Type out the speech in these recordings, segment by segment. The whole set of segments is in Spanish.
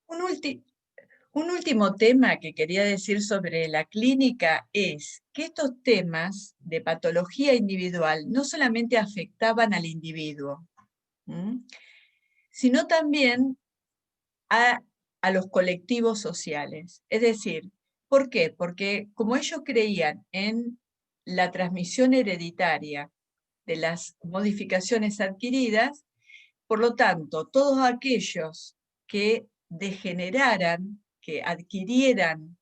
Un, ulti- un último tema que quería decir sobre la clínica es que estos temas de patología individual no solamente afectaban al individuo, ¿m? Sino también a, a los colectivos sociales. Es decir, ¿por qué? Porque como ellos creían en la transmisión hereditaria de las modificaciones adquiridas, por lo tanto, todos aquellos que degeneraran, que adquirieran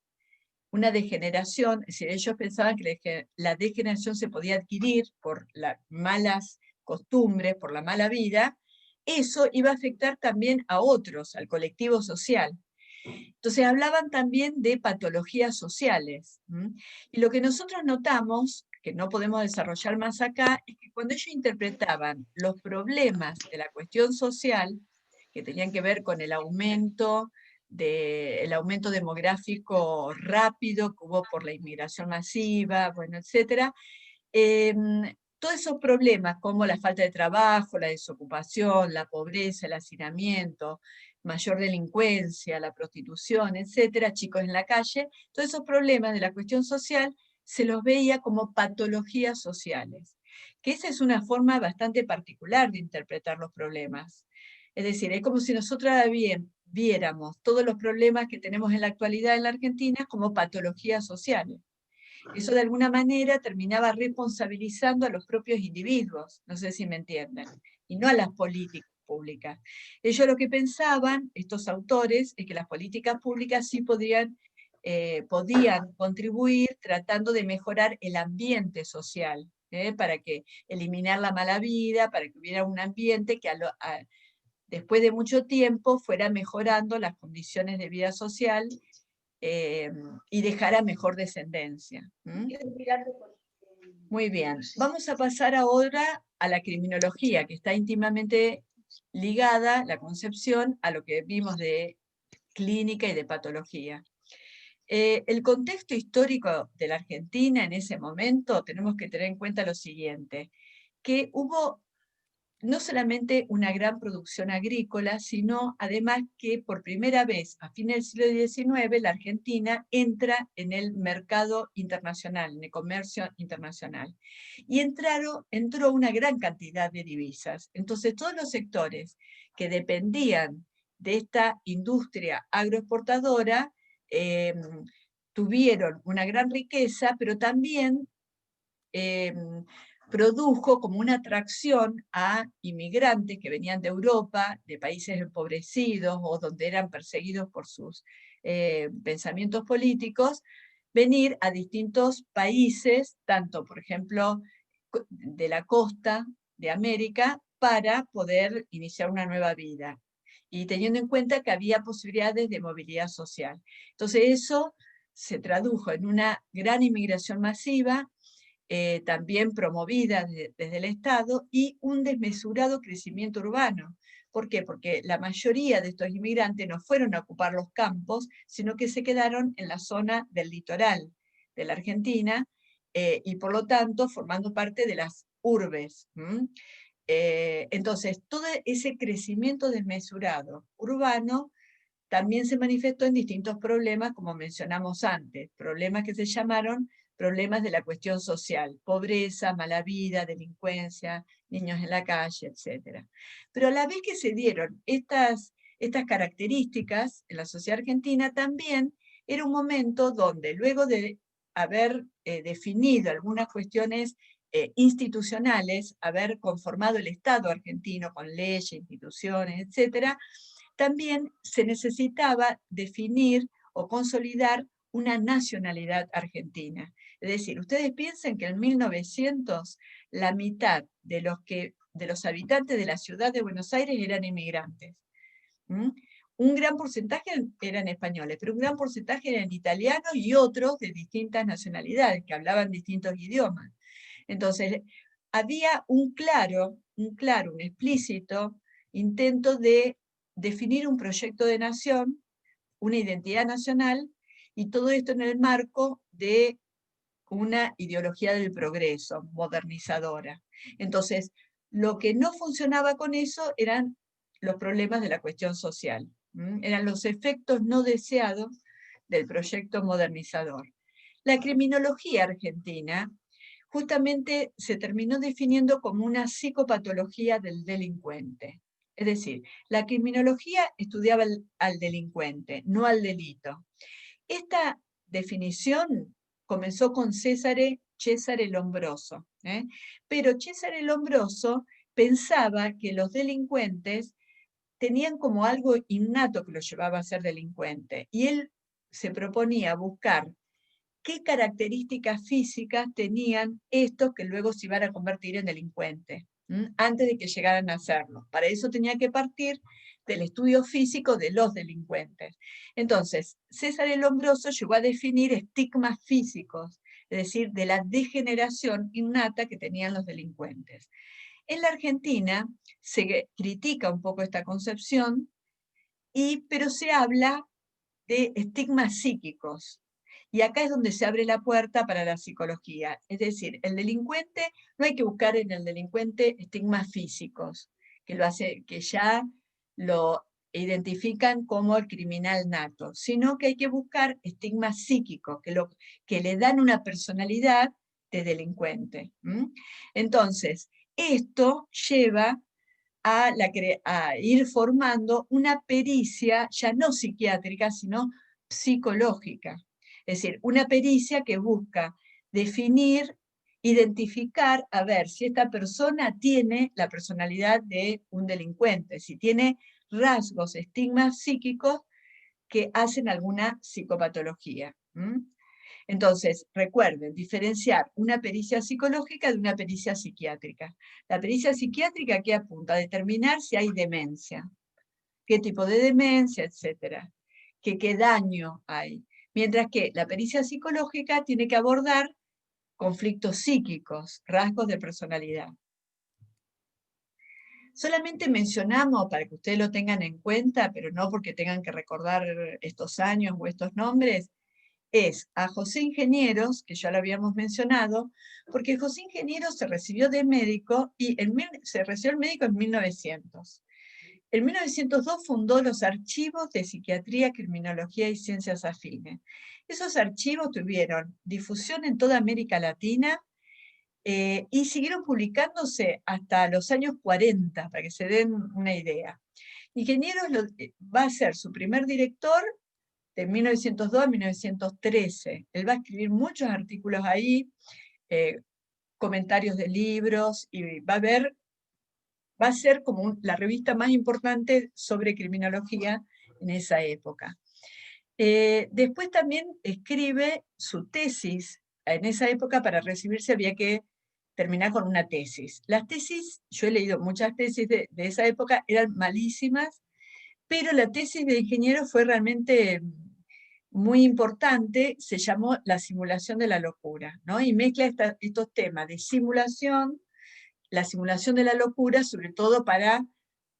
una degeneración, es decir, ellos pensaban que la degeneración se podía adquirir por las malas costumbres, por la mala vida, eso iba a afectar también a otros, al colectivo social. Entonces hablaban también de patologías sociales. Y lo que nosotros notamos, que no podemos desarrollar más acá, es que cuando ellos interpretaban los problemas de la cuestión social, que tenían que ver con el aumento demográfico rápido que hubo por la inmigración masiva, bueno, etcétera, todos esos problemas como la falta de trabajo, la desocupación, la pobreza, el hacinamiento, mayor delincuencia, la prostitución, etcétera, chicos en la calle, todos esos problemas de la cuestión social se los veía como patologías sociales, que esa es una forma bastante particular de interpretar los problemas. Es decir, es como si nosotros bien viéramos todos los problemas que tenemos en la actualidad en la Argentina como patologías sociales. Eso de alguna manera terminaba responsabilizando a los propios individuos, no sé si me entienden, y no a las políticas públicas. Ellos lo que pensaban, estos autores, es que las políticas públicas sí podían contribuir tratando de mejorar el ambiente social, para que eliminar la mala vida, para que hubiera un ambiente que después de mucho tiempo fuera mejorando las condiciones de vida social eh, y dejara mejor descendencia. Muy bien, vamos a pasar ahora a la criminología, que está íntimamente ligada, la concepción, a lo que vimos de clínica y de patología. El contexto histórico de la Argentina en ese momento, tenemos que tener en cuenta lo siguiente, que hubo no solamente una gran producción agrícola, sino además que por primera vez a fines del siglo XIX la Argentina entra en el mercado internacional, en el comercio internacional. Y entró una gran cantidad de divisas. Entonces todos los sectores que dependían de esta industria agroexportadora eh, tuvieron una gran riqueza, pero también eh, produjo como una atracción a inmigrantes que venían de Europa, de países empobrecidos o donde eran perseguidos por sus pensamientos políticos, venir a distintos países, tanto, por ejemplo, de la costa de América, para poder iniciar una nueva vida. Y teniendo en cuenta que había posibilidades de movilidad social. Entonces eso se tradujo en una gran inmigración masiva, también promovida desde el Estado, y un desmesurado crecimiento urbano. ¿Por qué? Porque la mayoría de estos inmigrantes no fueron a ocupar los campos, sino que se quedaron en la zona del litoral de la Argentina, y por lo tanto formando parte de las urbes. Entonces, todo ese crecimiento desmesurado urbano también se manifestó en distintos problemas, como mencionamos antes, problemas que se llamaron problemas de la cuestión social, pobreza, mala vida, delincuencia, niños en la calle, etc. Pero a la vez que se dieron estas características en la sociedad argentina, también era un momento donde luego de haber definido algunas cuestiones institucionales, haber conformado el Estado argentino con leyes, instituciones, etc., también se necesitaba definir o consolidar una nacionalidad argentina. Es decir, ustedes piensen que en 1900 la mitad de los habitantes de la ciudad de Buenos Aires eran inmigrantes. ¿Mm? Un gran porcentaje eran españoles, pero un gran porcentaje eran italianos y otros de distintas nacionalidades que hablaban distintos idiomas. Entonces, había un explícito intento de definir un proyecto de nación, una identidad nacional, y todo esto en el marco de una ideología del progreso, modernizadora. Entonces, lo que no funcionaba con eso eran los problemas de la cuestión social. Eran los efectos no deseados del proyecto modernizador. La criminología argentina justamente se terminó definiendo como una psicopatología del delincuente. Es decir, la criminología estudiaba al delincuente, no al delito. Esta definición comenzó con Cesare Lombroso, pero Cesare Lombroso pensaba que los delincuentes tenían como algo innato que los llevaba a ser delincuentes, y él se proponía buscar qué características físicas tenían estos que luego se iban a convertir en delincuentes, antes de que llegaran a serlo. Para eso tenía que partir del estudio físico de los delincuentes. Entonces, César el Lombroso llegó a definir estigmas físicos, es decir, de la degeneración innata que tenían los delincuentes. En la Argentina se critica un poco esta concepción, pero se habla de estigmas psíquicos. Y acá es donde se abre la puerta para la psicología. Es decir, el delincuente, no hay que buscar en el delincuente estigmas físicos, que ya lo identifican como el criminal nato, sino que hay que buscar estigmas psíquicos, que le dan una personalidad de delincuente. Entonces, esto lleva a ir formando una pericia ya no psiquiátrica, sino psicológica. Es decir, una pericia que busca definir, identificar, a ver si esta persona tiene la personalidad de un delincuente, si tiene rasgos, estigmas psíquicos que hacen alguna psicopatología. Entonces, recuerden, diferenciar una pericia psicológica de una pericia psiquiátrica. La pericia psiquiátrica, ¿qué apunta? A determinar si hay demencia, qué tipo de demencia, etcétera, qué daño hay. Mientras que la pericia psicológica tiene que abordar conflictos psíquicos, rasgos de personalidad. Solamente mencionamos, para que ustedes lo tengan en cuenta, pero no porque tengan que recordar estos años o estos nombres, es a José Ingenieros, que ya lo habíamos mencionado, porque José Ingenieros se recibió de médico y se recibió el médico en 1900. En 1902 fundó los Archivos de Psiquiatría, Criminología y Ciencias Afines. Esos archivos tuvieron difusión en toda América Latina y siguieron publicándose hasta los años 40, para que se den una idea. Ingenieros va a ser su primer director de 1902 a 1913. Él va a escribir muchos artículos ahí, comentarios de libros, y va a ser como la revista más importante sobre criminología en esa época. Después también escribe su tesis. En esa época, para recibirse, había que terminar con una tesis. Las tesis, yo he leído muchas tesis de esa época, eran malísimas, pero la tesis de ingeniero fue realmente muy importante, se llamó La simulación de la locura, ¿no? Y mezcla estos temas de simulación, la simulación de la locura, sobre todo para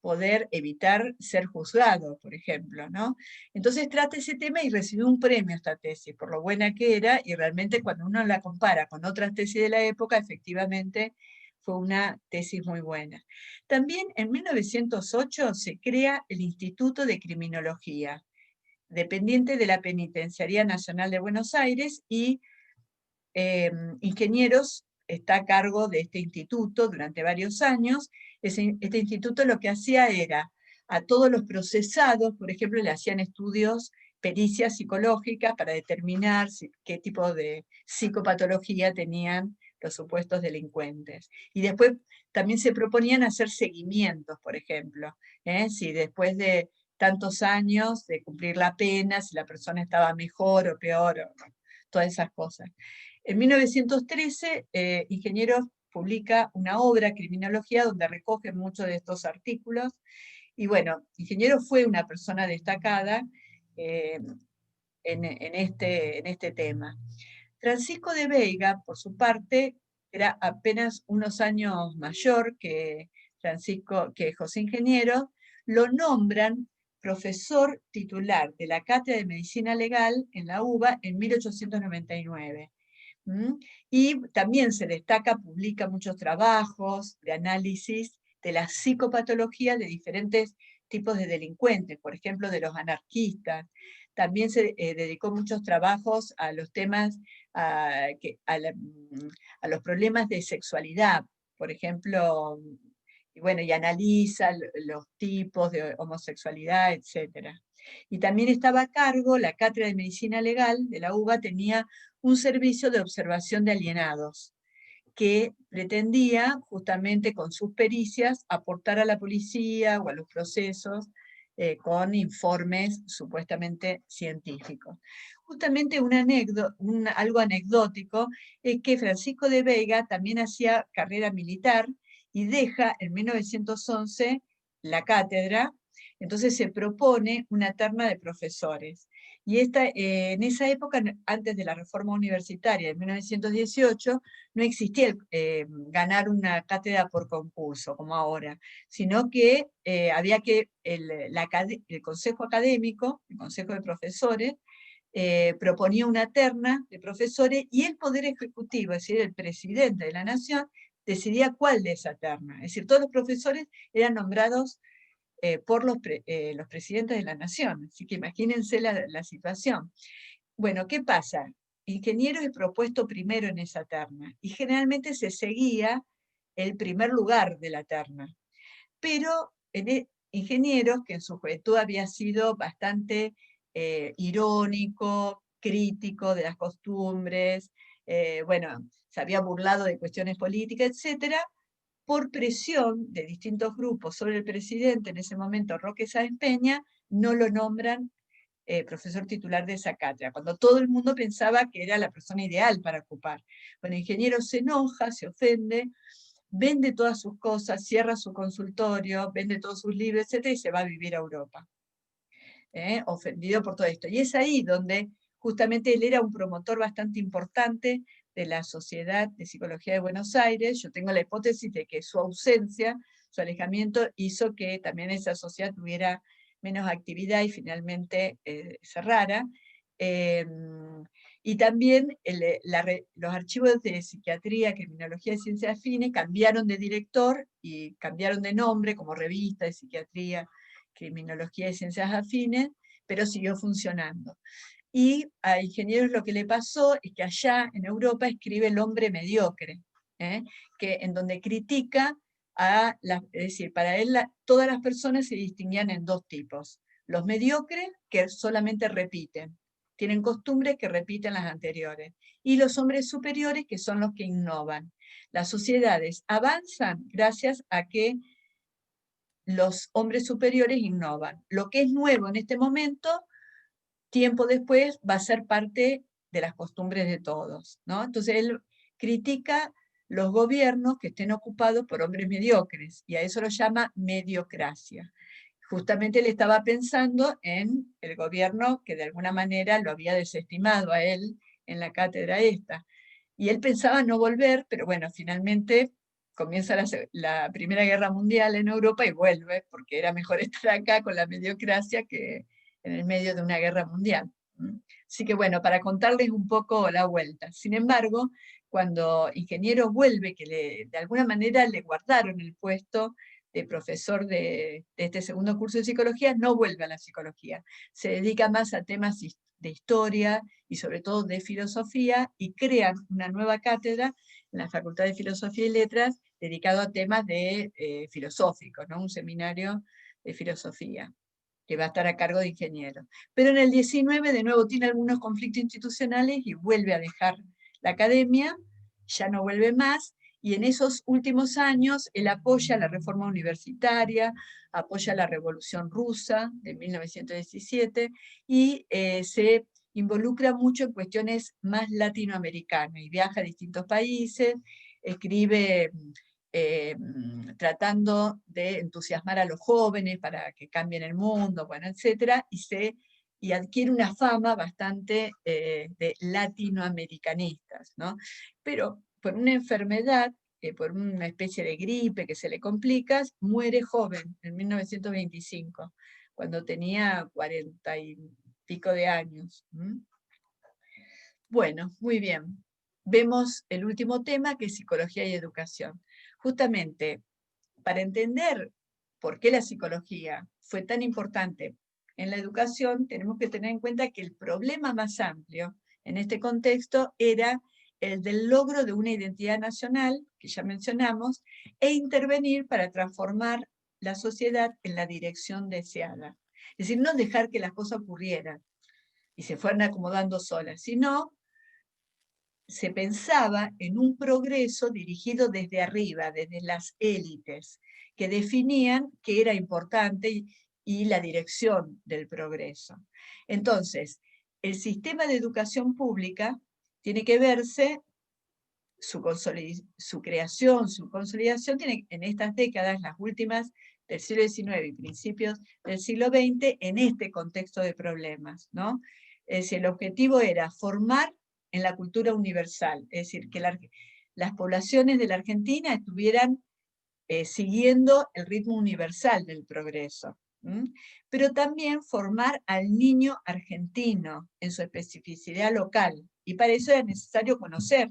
poder evitar ser juzgado, por ejemplo, ¿no? Entonces trata ese tema y recibió un premio esta tesis, por lo buena que era, y realmente cuando uno la compara con otras tesis de la época, efectivamente fue una tesis muy buena. También en 1908 se crea el Instituto de Criminología, dependiente de la Penitenciaría Nacional de Buenos Aires, y Ingenieros está a cargo de este instituto durante varios años. Este instituto lo que hacía era, a todos los procesados, por ejemplo, le hacían estudios, pericias psicológicas para determinar qué tipo de psicopatología tenían los supuestos delincuentes. Y después también se proponían hacer seguimientos, por ejemplo, si después de tantos años de cumplir la pena, si la persona estaba mejor o peor, o todas esas cosas. En 1913, Ingenieros publica una obra, Criminología, donde recoge muchos de estos artículos. Y bueno, Ingeniero fue una persona destacada en este tema. Francisco de Veiga, por su parte, era apenas unos años mayor que José Ingeniero, lo nombran profesor titular de la Cátedra de Medicina Legal en la UBA en 1899. Y también se destaca, publica muchos trabajos de análisis de la psicopatología de diferentes tipos de delincuentes, por ejemplo, de los anarquistas. También se dedicó muchos trabajos a los temas, a los problemas de sexualidad, por ejemplo, y bueno, y analiza los tipos de homosexualidad, etc. Y también estaba a cargo, la Cátedra de Medicina Legal de la UBA tenía un servicio de observación de alienados, que pretendía justamente con sus pericias aportar a la policía o a los procesos con informes supuestamente científicos. Justamente algo anecdótico es que Francisco de Vega también hacía carrera militar y deja en 1911 la cátedra, entonces se propone una terna de profesores. Y en esa época, antes de la reforma universitaria de 1918, no existía ganar una cátedra por concurso, como ahora, sino que había que el consejo académico, el consejo de profesores, proponía una terna de profesores y el Poder Ejecutivo, es decir, el presidente de la Nación, decidía cuál de esa terna. Es decir, todos los profesores eran nombrados por los presidentes de la Nación. Así que imagínense la situación. Bueno, ¿qué pasa? Ingeniero es propuesto primero en esa terna y generalmente se seguía el primer lugar de la terna. Pero ingenieros, que en su juventud había sido bastante irónico, crítico de las costumbres, bueno, se había burlado de cuestiones políticas, etcétera, por presión de distintos grupos sobre el presidente, en ese momento Roque Sáenz Peña, no lo nombran profesor titular de esa cátedra, cuando todo el mundo pensaba que era la persona ideal para ocupar. Bueno, el ingeniero se enoja, se ofende, vende todas sus cosas, cierra su consultorio, vende todos sus libros, etc., y se va a vivir a Europa. Ofendido por todo esto. Y es ahí donde justamente él era un promotor bastante importante de la Sociedad de Psicología de Buenos Aires. Yo tengo la hipótesis de que su ausencia, su alejamiento, hizo que también esa sociedad tuviera menos actividad y finalmente cerrara. Y también los archivos de psiquiatría, criminología y ciencias afines cambiaron de director y cambiaron de nombre como revista de psiquiatría, criminología y ciencias afines, pero siguió funcionando. Y a Ingenieros lo que le pasó es que allá en Europa escribe El hombre mediocre, en donde critica es decir, para él todas las personas se distinguían en dos tipos. Los mediocres, que solamente repiten, tienen costumbres que repiten las anteriores, y los hombres superiores, que son los que innovan. Las sociedades avanzan gracias a que los hombres superiores innovan. Lo que es nuevo en este momento, tiempo después, va a ser parte de las costumbres de todos, ¿no? Entonces él critica los gobiernos que estén ocupados por hombres mediocres, y a eso lo llama mediocracia. Justamente él estaba pensando en el gobierno que de alguna manera lo había desestimado a él en la cátedra esta. Y él pensaba no volver, pero bueno, finalmente comienza la Primera Guerra Mundial en Europa y vuelve, porque era mejor estar acá con la mediocracia que en el medio de una guerra mundial. Así que bueno, para contarles un poco la vuelta. Sin embargo, cuando Ingeniero vuelve, que de alguna manera le guardaron el puesto de profesor de este segundo curso de psicología, no vuelve a la psicología. Se dedica más a temas de historia y sobre todo de filosofía, y crean una nueva cátedra en la Facultad de Filosofía y Letras dedicado a temas filosóficos, ¿no? Un seminario de filosofía que va a estar a cargo de Ingenieros. Pero en el 19 de nuevo tiene algunos conflictos institucionales y vuelve a dejar la academia, ya no vuelve más, y en esos últimos años él apoya la reforma universitaria, apoya la Revolución Rusa de 1917 y se involucra mucho en cuestiones más latinoamericanas y viaja a distintos países, escribe tratando de entusiasmar a los jóvenes para que cambien el mundo, bueno, etcétera, y adquiere una fama bastante de latinoamericanistas, ¿no? Pero por una enfermedad, por una especie de gripe que se le complica, muere joven, en 1925, cuando tenía 40 y pico de años. Bueno, muy bien. Vemos el último tema, que es psicología y educación. Justamente, para entender por qué la psicología fue tan importante en la educación, tenemos que tener en cuenta que el problema más amplio en este contexto era el del logro de una identidad nacional, que ya mencionamos, e intervenir para transformar la sociedad en la dirección deseada. Es decir, no dejar que las cosas ocurrieran y se fueran acomodando solas, sino se pensaba en un progreso dirigido desde arriba, desde las élites, que definían qué era importante y la dirección del progreso. Entonces, el sistema de educación pública tiene que verse, su creación, su consolidación, tiene en estas décadas, las últimas del siglo XIX y principios del siglo XX, en este contexto de problemas, ¿no? Es decir, el objetivo era formar en la cultura universal, es decir, que las poblaciones de la Argentina estuvieran siguiendo el ritmo universal del progreso. Pero también formar al niño argentino en su especificidad local, y para eso era necesario conocer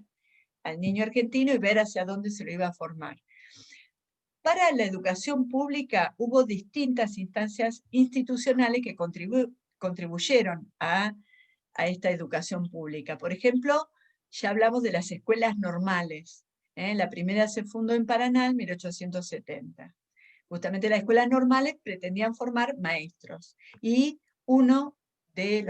al niño argentino y ver hacia dónde se lo iba a formar. Para la educación pública hubo distintas instancias institucionales que contribuyeron a esta educación pública. Por ejemplo, ya hablamos de las escuelas normales. La primera se fundó en Paraná en 1870. Justamente las escuelas normales pretendían formar maestros, y uno de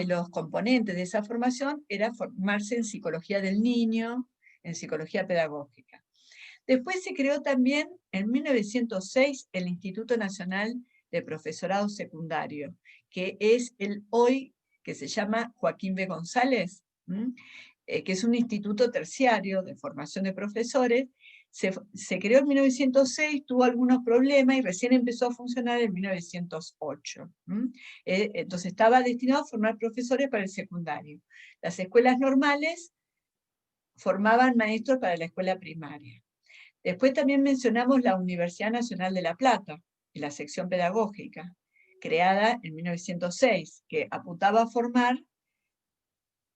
los componentes de esa formación era formarse en psicología del niño, en psicología pedagógica. Después se creó también en 1906 el Instituto Nacional de Profesorado Secundario, que es el hoy que se llama Joaquín B. González, que es un instituto terciario de formación de profesores. Se creó en 1906, tuvo algunos problemas y recién empezó a funcionar en 1908. Entonces estaba destinado a formar profesores para el secundario. Las escuelas normales formaban maestros para la escuela primaria. Después también mencionamos la Universidad Nacional de La Plata, y la sección pedagógica, creada en 1906, que apuntaba a formar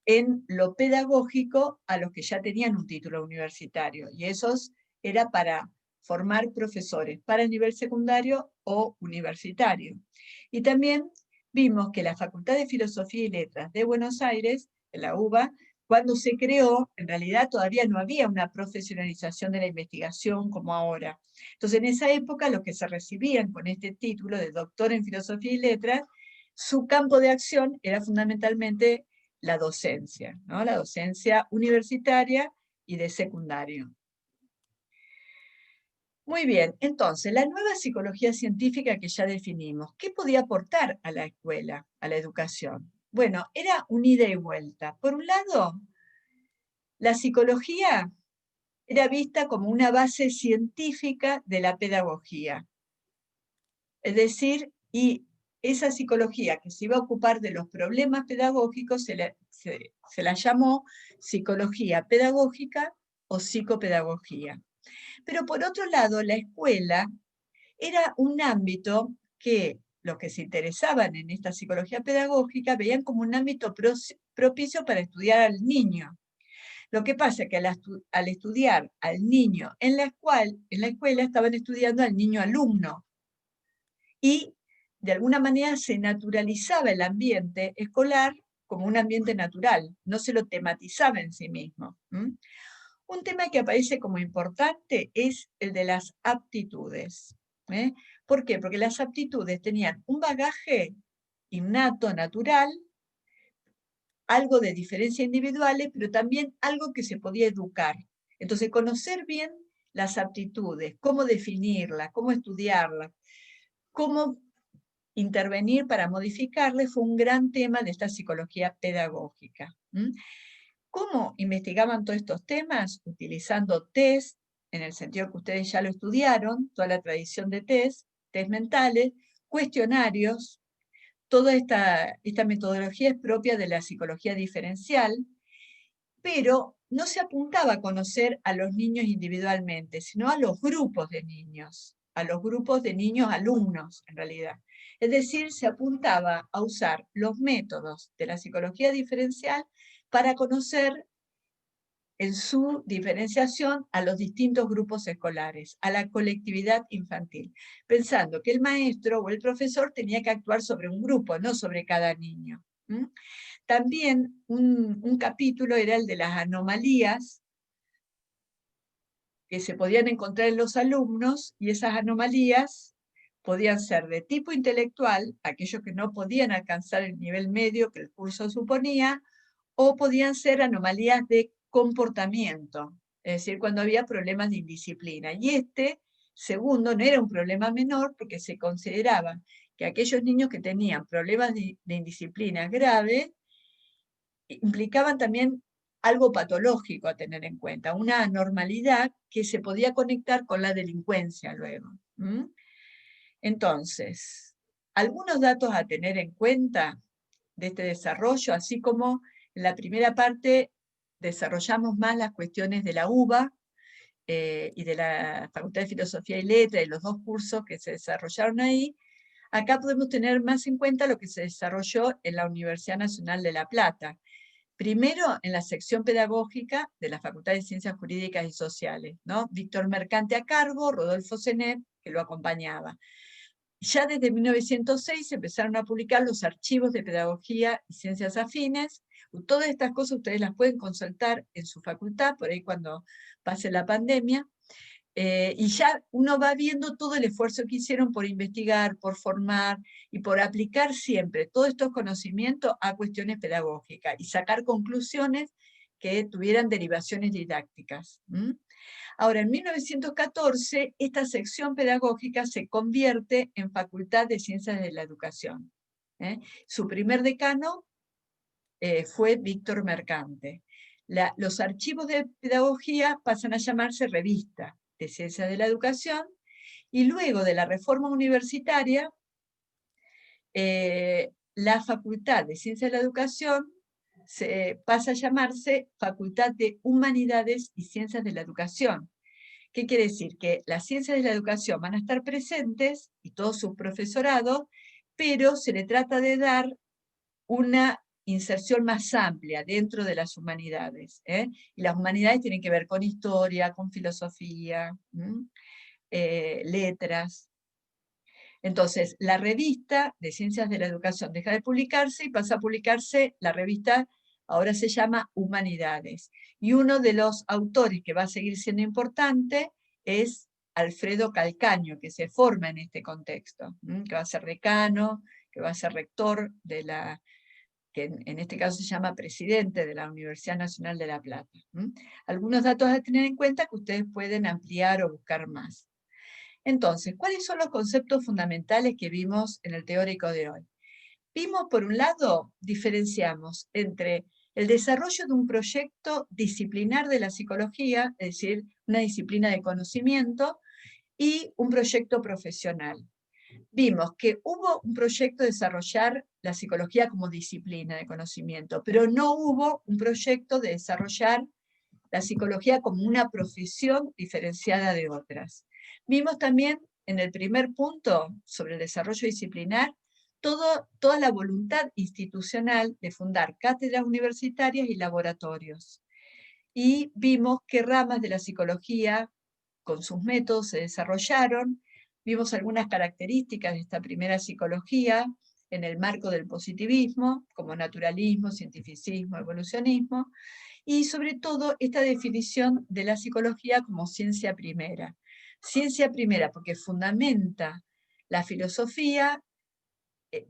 en lo pedagógico a los que ya tenían un título universitario, y esos era para formar profesores para el nivel secundario o universitario. Y también vimos que la Facultad de Filosofía y Letras de Buenos Aires, de la UBA, cuando se creó, en realidad todavía no había una profesionalización de la investigación como ahora. Entonces, en esa época, los que se recibían con este título de doctor en Filosofía y Letras, su campo de acción era fundamentalmente la docencia, ¿no? La docencia universitaria y de secundario. Muy bien, entonces, la nueva psicología científica que ya definimos, ¿qué podía aportar a la escuela, a la educación? Bueno, era un ida y vuelta. Por un lado, la psicología era vista como una base científica de la pedagogía. Es decir, y esa psicología que se iba a ocupar de los problemas pedagógicos se la llamó psicología pedagógica o psicopedagogía. Pero por otro lado, la escuela era un ámbito que los que se interesaban en esta psicología pedagógica veían como un ámbito propicio para estudiar al niño. Lo que pasa es que al estudiar al niño en la escuela estaban estudiando al niño alumno, y de alguna manera se naturalizaba el ambiente escolar como un ambiente natural, no se lo tematizaba en sí mismo. Un tema que aparece como importante es el de las aptitudes. ¿Por qué? Porque las aptitudes tenían un bagaje innato, natural, algo de diferencias individuales, pero también algo que se podía educar. Entonces, conocer bien las aptitudes, cómo definirlas, cómo estudiarlas, cómo intervenir para modificarlas, fue un gran tema de esta psicología pedagógica. ¿Cómo investigaban todos estos temas? Utilizando test, en el sentido que ustedes ya lo estudiaron, toda la tradición de test mentales, cuestionarios. Toda esta metodología es propia de la psicología diferencial, pero no se apuntaba a conocer a los niños individualmente, sino a los grupos de niños alumnos, en realidad. Es decir, se apuntaba a usar los métodos de la psicología diferencial para conocer en su diferenciación a los distintos grupos escolares, a la colectividad infantil, pensando que el maestro o el profesor tenía que actuar sobre un grupo, no sobre cada niño. También un capítulo era el de las anomalías que se podían encontrar en los alumnos, y esas anomalías podían ser de tipo intelectual, aquellos que no podían alcanzar el nivel medio que el curso suponía, o podían ser anomalías de comportamiento, es decir, cuando había problemas de indisciplina. Y este segundo no era un problema menor, porque se consideraba que aquellos niños que tenían problemas de indisciplina grave implicaban también algo patológico a tener en cuenta, una anormalidad que se podía conectar con la delincuencia luego. Entonces, algunos datos a tener en cuenta de este desarrollo, así como en la primera parte desarrollamos más las cuestiones de la UBA y de la Facultad de Filosofía y Letras, y los dos cursos que se desarrollaron ahí. Acá podemos tener más en cuenta lo que se desarrolló en la Universidad Nacional de La Plata. Primero, en la sección pedagógica de la Facultad de Ciencias Jurídicas y Sociales, ¿no? Víctor Mercante a cargo, Rodolfo Zenet, que lo acompañaba. Ya desde 1906 se empezaron a publicar los archivos de pedagogía y ciencias afines. Todas estas cosas ustedes las pueden consultar en su facultad, por ahí cuando pase la pandemia. Y ya uno va viendo todo el esfuerzo que hicieron por investigar, por formar y por aplicar siempre todos estos conocimientos a cuestiones pedagógicas y sacar conclusiones que tuvieran derivaciones didácticas. Ahora, en 1914, esta sección pedagógica se convierte en Facultad de Ciencias de la Educación. Su primer decano fue Víctor Mercante. Los archivos de pedagogía pasan a llamarse Revista de Ciencias de la Educación, y luego de la reforma universitaria, la Facultad de Ciencias de la Educación pasa a llamarse Facultad de Humanidades y Ciencias de la Educación. ¿Qué quiere decir? Que las ciencias de la educación van a estar presentes y todo su profesorado, pero se le trata de dar una inserción más amplia dentro de las humanidades. Y las humanidades tienen que ver con historia, con filosofía, letras. Entonces, la revista de Ciencias de la Educación deja de publicarse y pasa a publicarse la revista, ahora se llama Humanidades. Y uno de los autores que va a seguir siendo importante es Alfredo Calcaño, que se forma en este contexto, que va a ser decano, que va a ser rector de la, que en este caso se llama presidente de la Universidad Nacional de La Plata. Algunos datos a tener en cuenta que ustedes pueden ampliar o buscar más. Entonces, ¿cuáles son los conceptos fundamentales que vimos en el teórico de hoy? Vimos, por un lado, diferenciamos entre el desarrollo de un proyecto disciplinar de la psicología, es decir, una disciplina de conocimiento, y un proyecto profesional. Vimos que hubo un proyecto de desarrollar la psicología como disciplina de conocimiento, pero no hubo un proyecto de desarrollar la psicología como una profesión diferenciada de otras. Vimos también en el primer punto sobre el desarrollo disciplinar toda la voluntad institucional de fundar cátedras universitarias y laboratorios. Y vimos qué ramas de la psicología con sus métodos se desarrollaron. Vimos algunas características de esta primera psicología en el marco del positivismo, como naturalismo, cientificismo, evolucionismo, y sobre todo esta definición de la psicología como ciencia primera. Ciencia primera porque fundamenta la filosofía,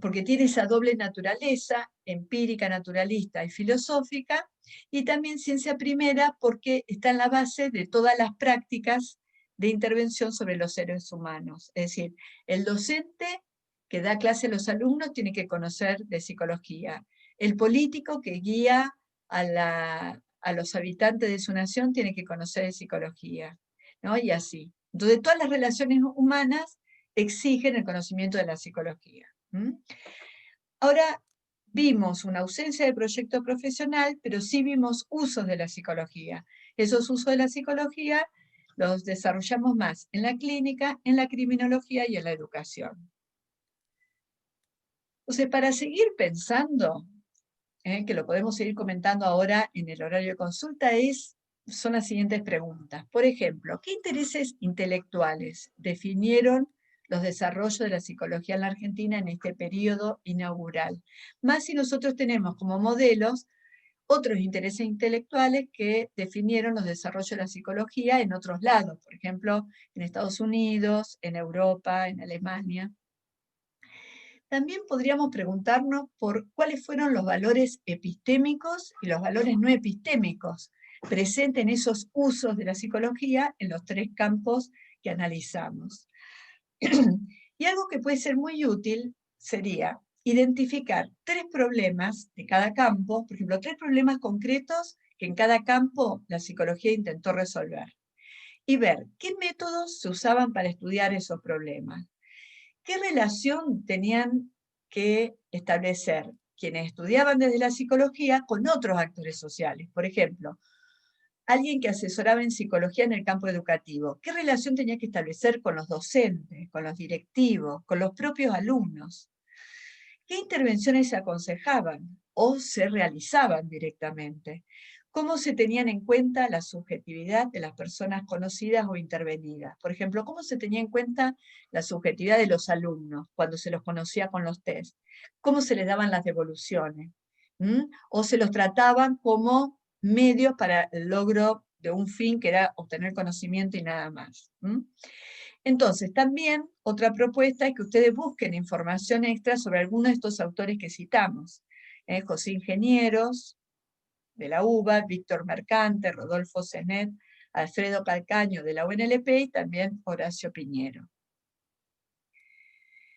porque tiene esa doble naturaleza, empírica, naturalista y filosófica, y también ciencia primera porque está en la base de todas las prácticas de intervención sobre los seres humanos. Es decir, el docente que da clase a los alumnos tiene que conocer de psicología. El político que guía a los habitantes de su nación tiene que conocer de psicología, ¿no? Y así. Entonces, todas las relaciones humanas exigen el conocimiento de la psicología. Ahora, vimos una ausencia de proyecto profesional, pero sí vimos usos de la psicología. Esos usos de la psicología los desarrollamos más en la clínica, en la criminología y en la educación. Entonces, para seguir pensando, que lo podemos seguir comentando ahora en el horario de consulta, es son las siguientes preguntas. Por ejemplo, ¿qué intereses intelectuales definieron los desarrollos de la psicología en la Argentina en este periodo inaugural? Más si nosotros tenemos como modelos otros intereses intelectuales que definieron los desarrollos de la psicología en otros lados, por ejemplo, en Estados Unidos, en Europa, en Alemania. También podríamos preguntarnos por cuáles fueron los valores epistémicos y los valores no epistémicos presentes en esos usos de la psicología en los tres campos que analizamos. Y algo que puede ser muy útil sería identificar tres problemas de cada campo, por ejemplo, tres problemas concretos que en cada campo la psicología intentó resolver, y ver qué métodos se usaban para estudiar esos problemas. ¿Qué relación tenían que establecer quienes estudiaban desde la psicología con otros actores sociales? Por ejemplo, alguien que asesoraba en psicología en el campo educativo, ¿qué relación tenía que establecer con los docentes, con los directivos, con los propios alumnos? ¿Qué intervenciones se aconsejaban o se realizaban directamente? ¿Cómo se tenían en cuenta la subjetividad de las personas conocidas o intervenidas? Por ejemplo, ¿cómo se tenía en cuenta la subjetividad de los alumnos cuando se los conocía con los test? ¿Cómo se les daban las devoluciones? ¿O se los trataban como medios para el logro de un fin que era obtener conocimiento y nada más? Entonces, también otra propuesta es que ustedes busquen información extra sobre algunos de estos autores que citamos. José Ingenieros, de la UBA, Víctor Mercante, Rodolfo Senet, Alfredo Calcaño, de la UNLP, y también Horacio Piñero.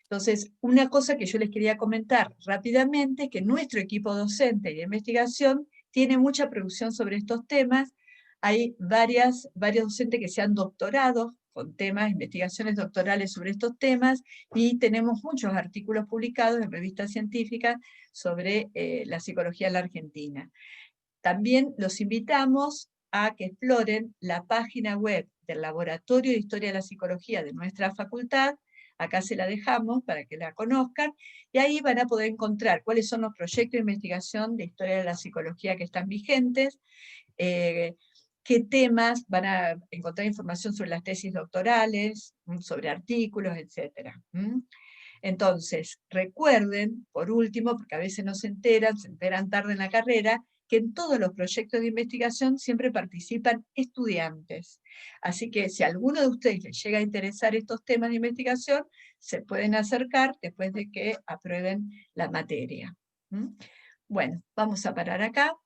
Entonces, una cosa que yo les quería comentar rápidamente es que nuestro equipo docente y de investigación tiene mucha producción sobre estos temas. Hay varios docentes que se han doctorado con temas, investigaciones doctorales sobre estos temas, y tenemos muchos artículos publicados en revistas científicas sobre la psicología en la Argentina. También los invitamos a que exploren la página web del Laboratorio de Historia de la Psicología de nuestra facultad. Acá se la dejamos para que la conozcan, y ahí van a poder encontrar cuáles son los proyectos de investigación de historia de la psicología que están vigentes, qué temas, van a encontrar información sobre las tesis doctorales, sobre artículos, etc. Entonces, recuerden, por último, porque a veces no se enteran tarde en la carrera, que en todos los proyectos de investigación siempre participan estudiantes. Así que si a alguno de ustedes les llega a interesar estos temas de investigación, se pueden acercar después de que aprueben la materia. Bueno, vamos a parar acá.